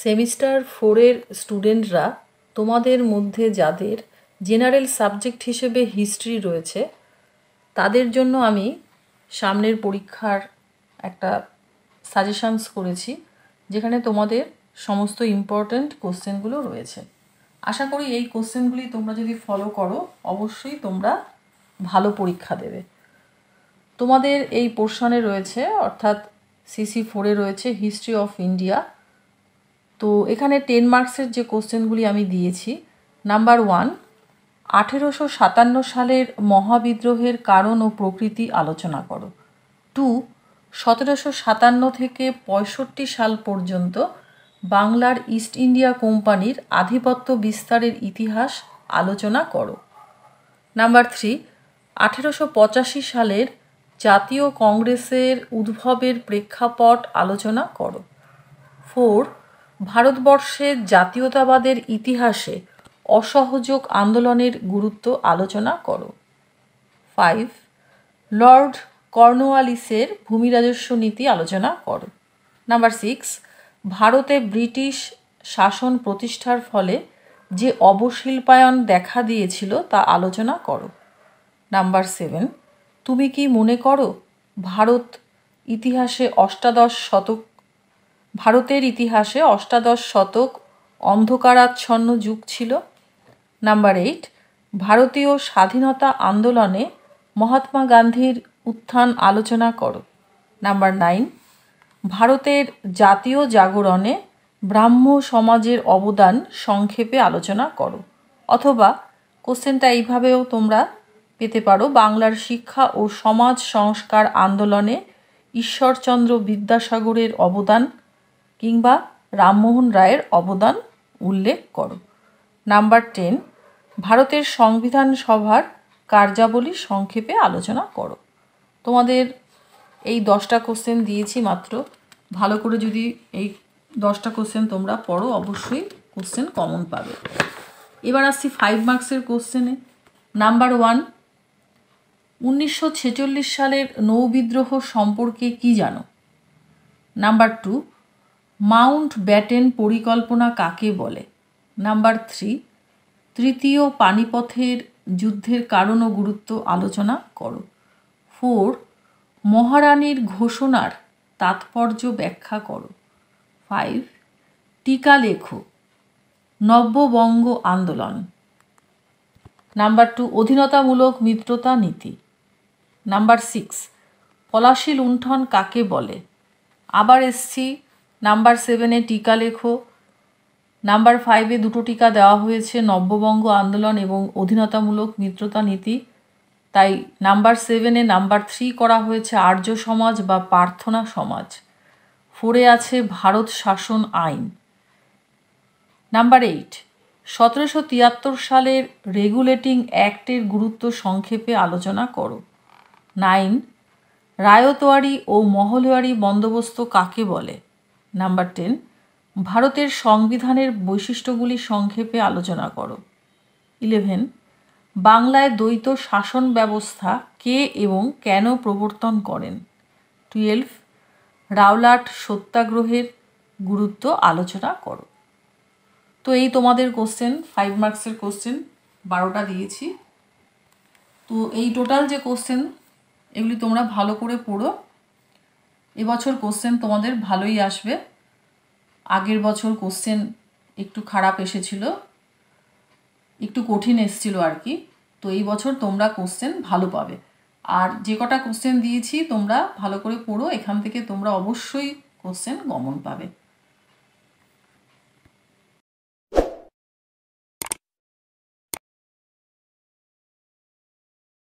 Semester 4-এর স্টুডেন্টরা তোমাদের মধ্যে যাদের জেনারেল সাবজেক্ট হিসেবে হিস্ট্রি রয়েছে তাদের জন্য আমি সামনের পরীক্ষার একটা সাজেশনস করেছি, যেখানে তোমাদের সমস্ত ইম্পর্ট্যান্ট কোশ্চেনগুলো রয়েছে। আশা করি এই কোশ্চেনগুলি তোমরা যদি ফলো করো অবশ্যই তোমরা ভালো পরীক্ষা দেবে। তোমাদের এই পোর্শনে রয়েছে, অর্থাৎ সিসি 4-এ রয়েছে হিস্ট্রি অফ ইন্ডিয়া। তো এখানে 10 মার্কসের যে কোশ্চেনগুলি আমি দিয়েছি, নাম্বার 1, 1857 সালের মহাবিদ্রোহের কারণ ও প্রকৃতি আলোচনা করো। 2, 1757 থেকে 65 সাল পর্যন্ত বাংলার ইস্ট ইন্ডিয়া কোম্পানির আধিপত্য বিস্তারের ইতিহাস আলোচনা করো। নাম্বার 3, 1885 সালের জাতীয় কংগ্রেসের উদ্ভবের প্রেক্ষাপট আলোচনা করো। 4, ভারতবর্ষের জাতীয়তাবাদের ইতিহাসে অসহযোগ আন্দোলনের গুরুত্ব আলোচনা করো। 5, লর্ড কর্নওয়ালিসের ভূমি রাজস্ব নীতি আলোচনা করো। নাম্বার 6, ভারতে ব্রিটিশ শাসন প্রতিষ্ঠার ফলে যে অবশিল্পায়ন দেখা দিয়েছিল তা আলোচনা করো। নাম্বার 7, তুমি কি মনে করো ভারতের ইতিহাসে অষ্টাদশ শতক অন্ধকারাচ্ছন্ন যুগ ছিল? নাম্বার 8, ভারতীয় স্বাধীনতা আন্দোলনে মহাত্মা গান্ধীর উত্থান আলোচনা করো। নাম্বার 9, ভারতের জাতীয় জাগরণে ব্রাহ্ম সমাজের অবদান সংক্ষেপে আলোচনা করো। অথবা কোশ্চেনটা এইভাবেও তোমরা পেতে পারো, বাংলার শিক্ষা ও সমাজ সংস্কার আন্দোলনে ঈশ্বরচন্দ্র বিদ্যাসাগরের অবদান কিংবা রামমোহন রায়ের অবদান উল্লেখ করো। নাম্বার 10, ভারতের সংবিধান সভার কার্যাবলী সংক্ষেপে আলোচনা করো। তোমাদের এই 10টা কোশ্চেন দিয়েছি মাত্র। ভালো করে যদি এই 10টা কোশ্চেন তোমরা পড়ো অবশ্যই কোশ্চেন কমন পাবে। এবার আসছি 5 মার্কসের কোশ্চেনে। নাম্বার 1, 1946 সালের নৌবিদ্রোহ সম্পর্কে কি জানো? নাম্বার 2, মাউন্ট ব্যাটেন পরিকল্পনা কাকে বলে? নাম্বার 3, তৃতীয় পানিপথের যুদ্ধের কারণ ও গুরুত্ব আলোচনা করো। 4, মহারানীর ঘোষণার তাৎপর্য ব্যাখ্যা করো। 5, টিকা লেখো, নব্যবঙ্গ আন্দোলন। নাম্বার 2, অধীনতামূলক মিত্রতা নীতি। নাম্বার 6, পলাশী লুণ্ঠন কাকে বলে? আবার এসছি নাম্বার 7-এ টিকা লেখো। নাম্বার 5-এ দুটো টিকা দেওয়া হয়েছে, নব্যবঙ্গ আন্দোলন এবং অধীনতামূলক মিত্রতা নীতি। তাই নাম্বার 7-এ নাম্বার 3 করা হয়েছে আর্য সমাজ বা প্রার্থনা সমাজ। 4-এ আছে ভারত শাসন আইন। নাম্বার 8, 1773 সালের রেগুলেটিং অ্যাক্টের গুরুত্ব সংক্ষেপে আলোচনা করো। 9, রায়তওয়ারি ও মহলওয়ারি বন্দোবস্ত কাকে বলে? নাম্বার 10, ভারতের সংবিধানের বৈশিষ্ট্যগুলি সংক্ষেপে আলোচনা করো। 11, বাংলায় দ্বৈত শাসন ব্যবস্থা কে এবং কেন প্রবর্তন করেন? 12, রাওলাট সত্যাগ্রহের গুরুত্ব আলোচনা করো। তো এই তোমাদের কোশ্চেন, 5 মার্কসের কোশ্চেন 12টা দিয়েছি। তো এই টোটাল যে কোশ্চেন এগুলি তোমরা ভালো করে পড়ো। এবছর কোশ্চেন তোমাদের ভালোই আসবে। আগের বছর কোশ্চেন একটু খারাপ এসেছিল, একটু কঠিন এসেছিল আর কি। তো এই বছর তোমরা কোশ্চেন ভালো পাবে। আর যে কটা কোশ্চেন দিয়েছি তোমরা ভালো করে পড়ো, এখান থেকে তোমরা অবশ্যই কোশ্চেন কমন পাবে।